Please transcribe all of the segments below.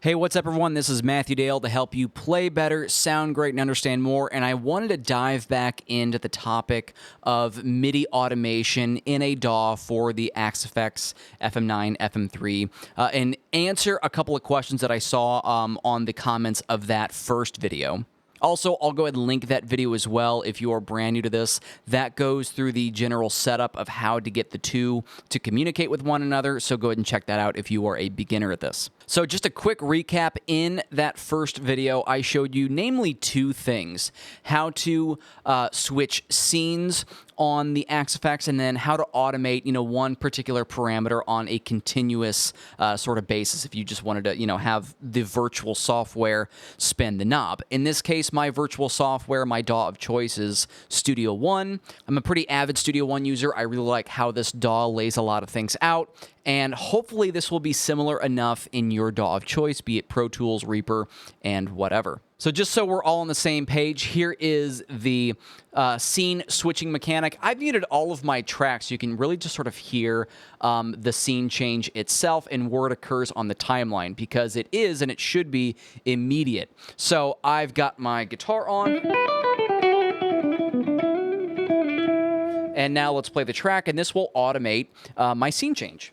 Hey, what's up, everyone? This is Matthew Dale to help you play better, sound great, and understand more. And I wanted to dive back into the topic of MIDI automation in a DAW for the Axe-Fx FM9, FM3, and answer a couple of questions that I saw on the comments of that first video. Also, I'll go ahead and link that video as well if you are brand new to this. That goes through the general setup of how to get the two to communicate with one another, so go ahead and check that out if you are a beginner at this. So just a quick recap. In that first video, I showed you namely two things: how to switch scenes on the Axe-Fx, and then how to automate, one particular parameter on a continuous sort of basis if you just wanted to, have the virtual software spin the knob. In this case, my virtual software, my DAW of choice is Studio One. I'm a pretty avid Studio One user. I really like how this DAW lays a lot of things out, and hopefully this will be similar enough in your DAW of choice, be it Pro Tools, Reaper, and whatever. So just so we're all on the same page, here is the scene switching mechanic. I've muted all of my tracks so you can really just sort of hear the scene change itself and where it occurs on the timeline, because it is and it should be immediate. So I've got my guitar on. And now let's play the track, and this will automate my scene change.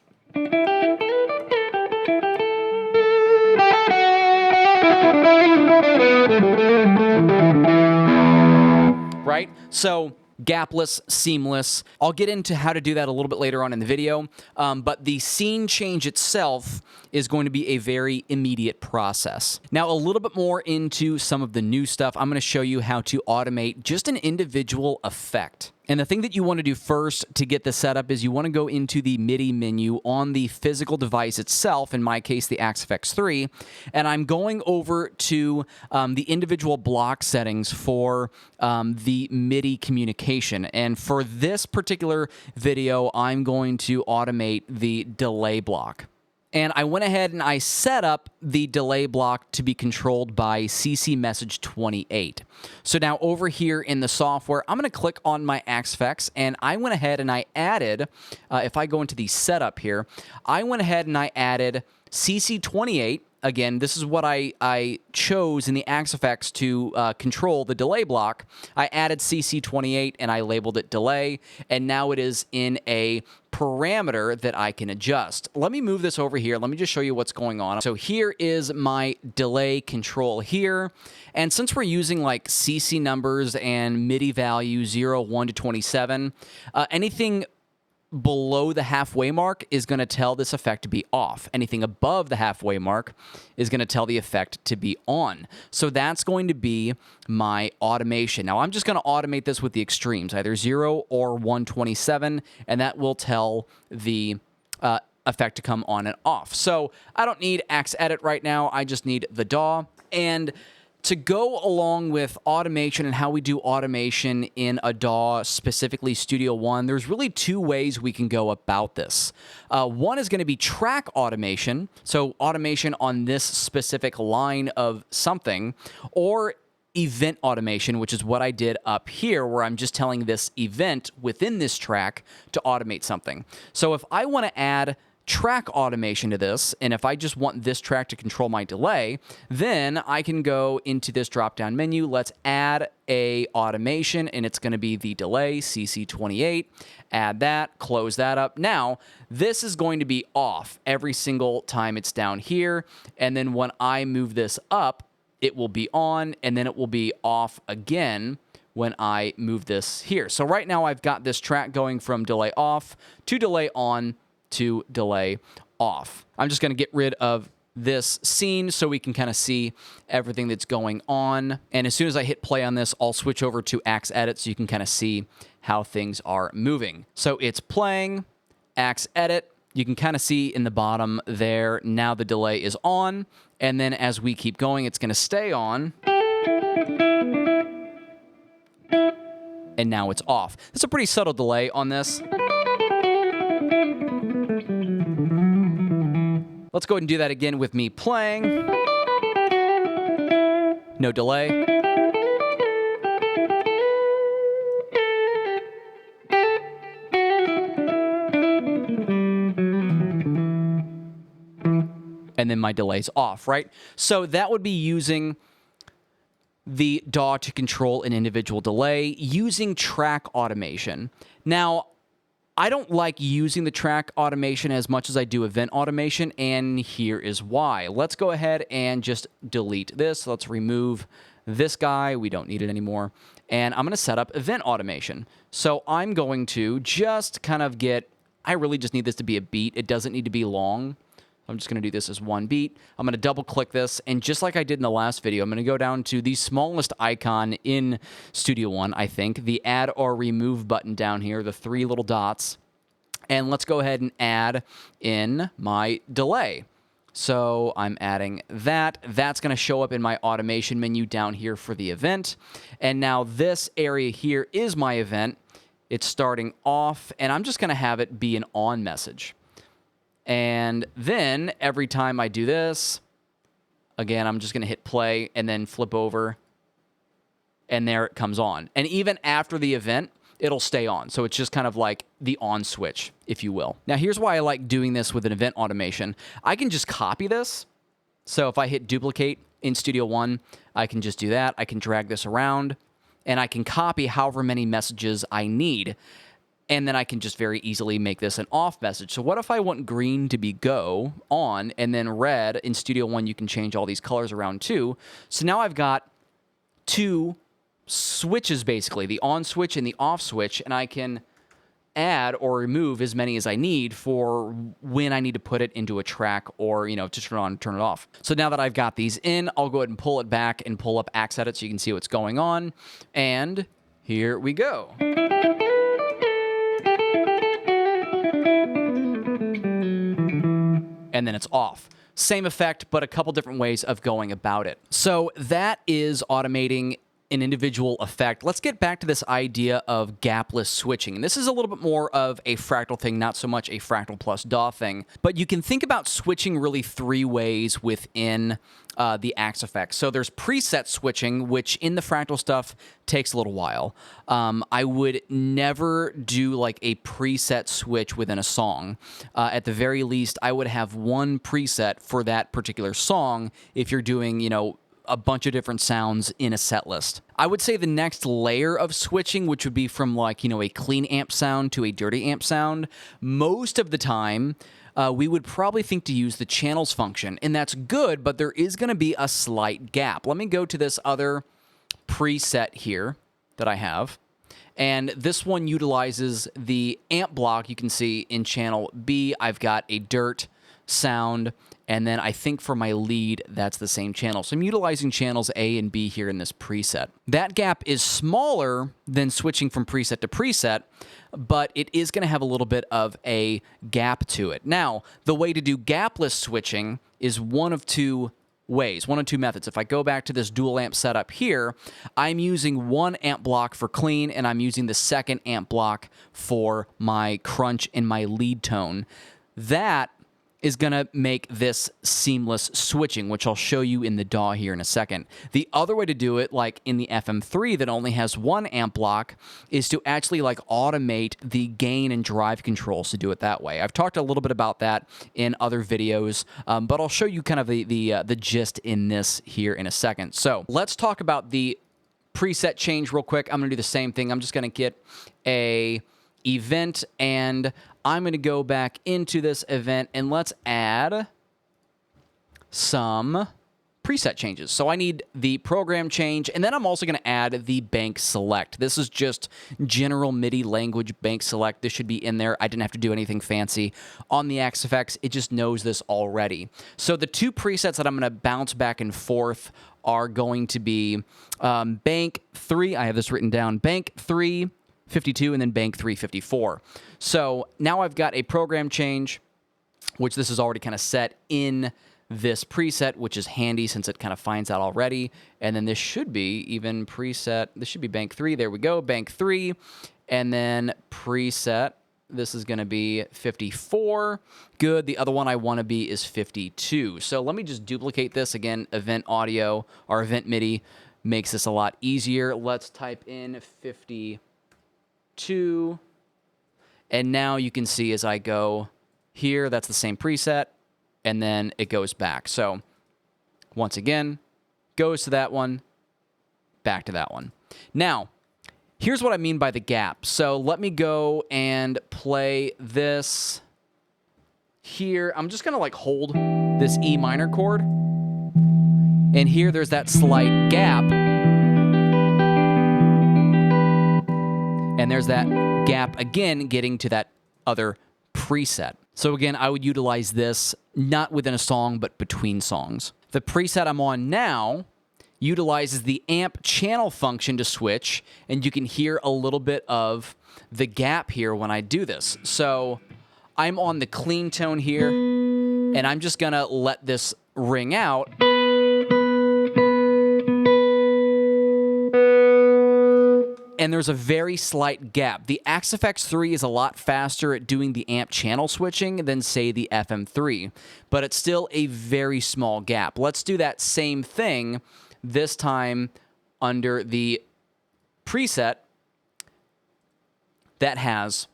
Right? So gapless, seamless. I'll get into how to do that a little bit later on in the video, but the scene change itself is going to be a very immediate process. Now, a little bit more into some of the new stuff. I'm going to show you how to automate just an individual effect. And the thing that you want to do first to get this set up is you want to go into the MIDI menu on the physical device itself, in my case, the Axe-Fx 3, and I'm going over to the individual block settings for the MIDI communication. And for this particular video, I'm going to automate the delay block. And I went ahead and I set up the delay block to be controlled by CC Message 28. So now over here in the software, I'm going to click on my Axe-Fx, and I went ahead and I added, if I go into the setup here, I went ahead and I added CC 28. Again, this is what I chose in the Axe-Fx to control the delay block. I added CC28 and I labeled it delay, and now it is in a parameter that I can adjust. Let me move this over here. Let me just show you what's going on. So here is my delay control here, and since we're using like CC numbers and MIDI value 0, 1 to 27, anything below the halfway mark is going to tell this effect to be off. Anything above the halfway mark is going to tell the effect to be on. So that's going to be my automation. Now, I'm just going to automate this with the extremes, either 0 or 127, and that will tell the effect to come on and off. So I don't need Axe Edit right now. I just need the DAW. And to go along with automation and how we do automation in a DAW, specifically Studio One, there's really two ways we can go about this. One is going to be track automation, so automation on this specific line of something, or event automation, which is what I did up here, where I'm just telling this event within this track to automate something. So if I want to add track automation to this, and if I just want this track to control my delay, then I can go into this drop-down menu. Let's add a automation, and it's going to be the delay, CC28. Add that, close that up. Now, this is going to be off every single time it's down here, and then when I move this up, it will be on, and then it will be off again when I move this here. So right now, I've got this track going from delay off to delay on to delay off. I'm just going to get rid of this scene so we can kind of see everything that's going on. And as soon as I hit play on this, I'll switch over to Axe Edit so you can kind of see how things are moving. So it's playing, Axe Edit. You can kind of see in the bottom there, now the delay is on. And then as we keep going, it's going to stay on. And now it's off. It's a pretty subtle delay on this. Let's go ahead and do that again with me playing. No delay. and then my delay's off, right? So that would be using the DAW to control an individual delay using track automation. Now, I don't like using the track automation as much as I do event automation, and here is why. Let's go ahead and just delete this. Let's remove this guy. We don't need it anymore. And I'm going to set up event automation. So I'm going to just kind of I really just need this to be a beat. It doesn't need to be long. I'm just going to do this as one beat. I'm going to double click this, and just like I did in the last video, I'm going to go down to the smallest icon in Studio One, I think, the add or remove button down here, the 3 little dots, and let's go ahead and add in my delay. So I'm adding that. That's going to show up in my automation menu down here for the event, and now this area here is my event. It's starting off, and I'm just going to have it be an on message. And then every time I do this, again, I'm just going to hit play and then flip over, and there it comes on. And even after the event, it'll stay on. So it's just kind of like the on switch, if you will. Now, here's why I like doing this with an event automation. I can just copy this. So if I hit duplicate in Studio One, I can just do that. I can drag this around, and I can copy however many messages I need. And then I can just very easily make this an off message. So what if I want green to be go, on, and then red? In Studio One, you can change all these colors around too. So now I've got 2 switches, basically, the on switch and the off switch, and I can add or remove as many as I need for when I need to put it into a track or, to turn it on and turn it off. So now that I've got these in, I'll go ahead and pull it back and pull up Axe Edit so you can see what's going on. And here we go. And then it's off. Same effect, but a couple different ways of going about it. So that is automating an individual effect. Let's get back to this idea of gapless switching. And this is a little bit more of a Fractal thing, not so much a Fractal plus DAW thing. But you can think about switching really 3 ways within the Axe effects. So there's preset switching, which in the Fractal stuff takes a little while. I would never do like a preset switch within a song. At the very least, I would have one preset for that particular song if you're doing, a bunch of different sounds in a set list. I would say the next layer of switching, which would be from like, a clean amp sound to a dirty amp sound, most of the time, we would probably think to use the channels function, and that's good, but there is going to be a slight gap. Let me go to this other preset here that I have, and this one utilizes the amp block. You can see in channel B, I've got a dirt sound, and then I think for my lead, that's the same channel. So I'm utilizing channels A and B here in this preset. That gap is smaller than switching from preset to preset, but it is going to have a little bit of a gap to it. Now, the way to do gapless switching is one of 2 ways, one of 2 methods. If I go back to this dual amp setup here, I'm using one amp block for clean, and I'm using the second amp block for my crunch and my lead tone. That is going to make this seamless switching, which I'll show you in the DAW here in a second. The other way to do it, like in the FM3 that only has one amp block, is to actually like automate the gain and drive controls to do it that way. I've talked a little bit about that in other videos, but I'll show you kind of the gist in this here in a second. So let's talk about the preset change real quick. I'm going to do the same thing. I'm just going to get a event, and I'm going to go back into this event, and let's add some preset changes. So I need the program change, and then I'm also going to add the bank select. This is just general MIDI language bank select. This should be in there. I didn't have to do anything fancy on the Axe effects. It just knows this already. So the 2 presets that I'm going to bounce back and forth are going to be bank 3. I have this written down. Bank 3, 52, and then bank 354. So now I've got a program change, which this is already kind of set in this preset, which is handy since it kind of finds out already. And then this should be even preset. This should be bank 3. There we go, bank 3. And then preset, this is going to be 54. Good. The other one I want to be is 52. So let me just duplicate this again. Event audio or event MIDI makes this a lot easier. Let's type in 52. And now you can see as I go here, that's the same preset. and then it goes back. So once again, goes to that one, back to that one. Now, here's what I mean by the gap. So let me go and play this here. I'm just going to like hold this E minor chord. And here there's that slight gap. And there's that gap again getting to that other preset. So again, I would utilize this not within a song, but between songs. The preset I'm on now utilizes the amp channel function to switch, and you can hear a little bit of the gap here when I do this. So I'm on the clean tone here, and I'm just gonna let this ring out. And there's a very slight gap. The Axe-Fx3 is a lot faster at doing the amp channel switching than, say, the FM3, but it's still a very small gap. Let's do that same thing, this time under the preset that has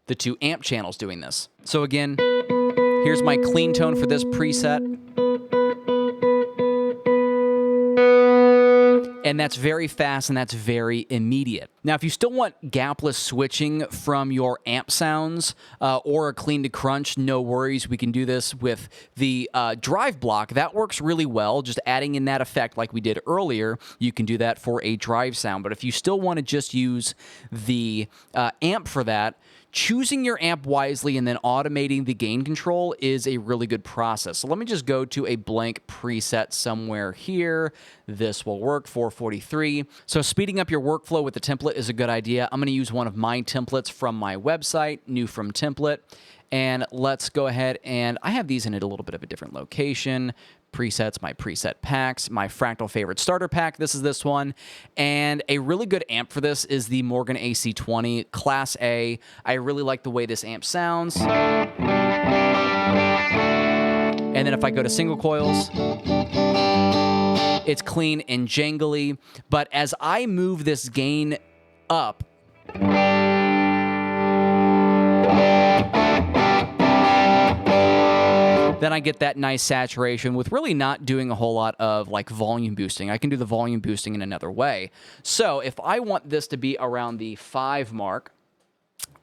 the 2 amp channels doing this. So again, here's my clean tone for this preset. And that's very fast and that's very immediate. Now, if you still want gapless switching from your amp sounds or a clean to crunch, no worries. We can do this with the drive block. That works really well. Just adding in that effect like we did earlier, you can do that for a drive sound. But if you still want to just use the amp for that, choosing your amp wisely and then automating the gain control is a really good process. So let me just go to a blank preset somewhere here. This will work, 443. So speeding up your workflow with the template is a good idea. I'm going to use one of my templates from my website, new from template. And let's go ahead and I have these in a little bit of a different location. Presets, my preset packs, my Fractal favorite starter pack. This is this one. And a really good amp for this is the Morgan AC20 Class A. I really like the way this amp sounds. And then if I go to single coils, it's clean and jangly. But as I move this gain up, then I get that nice saturation with really not doing a whole lot of like volume boosting. I can do the volume boosting in another way. So if I want this to be around the 5 mark,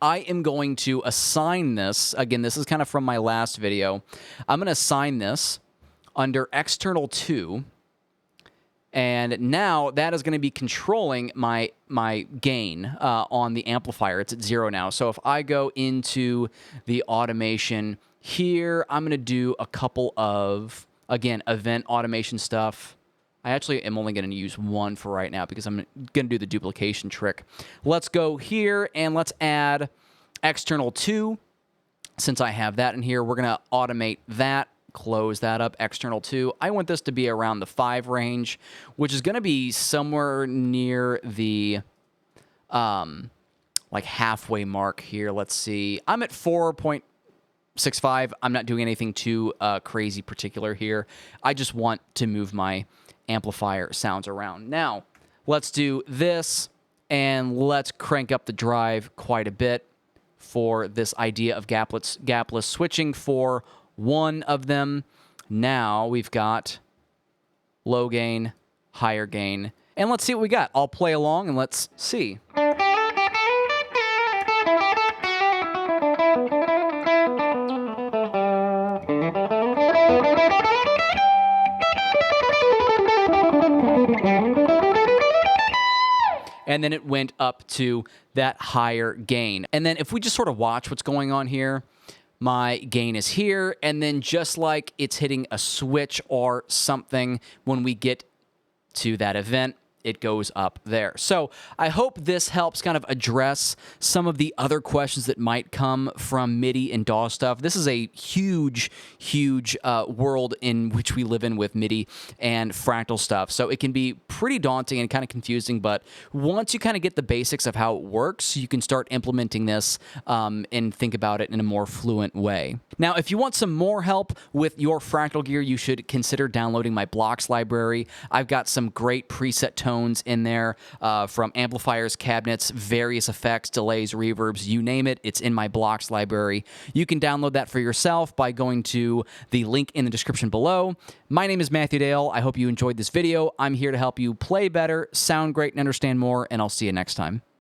I am going to assign this. Again, this is kind of from my last video. I'm going to assign this under external 2. And now that is going to be controlling my gain on the amplifier. It's at 0 now. So if I go into the automation here, I'm going to do a couple of, again, event automation stuff. I actually am only going to use one for right now because I'm going to do the duplication trick. Let's go here and let's add external 2. Since I have that in here, we're going to automate that. Close that up, external 2. I want this to be around the 5 range, which is going to be somewhere near the like halfway mark here. Let's see. I'm at 4.65. I'm not doing anything too crazy particular here. I just want to move my amplifier sounds around. Now, let's do this, and let's crank up the drive quite a bit for this idea of gapless switching for one of them. Now we've got low gain, higher gain, and let's see what we got. I'll play along and let's see. And then it went up to that higher gain. And then if we just sort of watch what's going on here, my gain is here, and then just like it's hitting a switch or something, when we get to that event, it goes up there. So I hope this helps kind of address some of the other questions that might come from MIDI and DAW stuff. This is a huge, huge world in which we live in with MIDI and fractal stuff. So it can be pretty daunting and kind of confusing, but once you kind of get the basics of how it works, you can start implementing this and think about it in a more fluent way. Now, if you want some more help with your fractal gear, you should consider downloading my blocks library. I've got some great preset tones tones in there, from amplifiers, cabinets, various effects, delays, reverbs, you name it. It's in my blocks library. You can download that for yourself by going to the link in the description below. My name is Matthew Dale. I hope you enjoyed this video. I'm here to help you play better, sound great, and understand more, and I'll see you next time.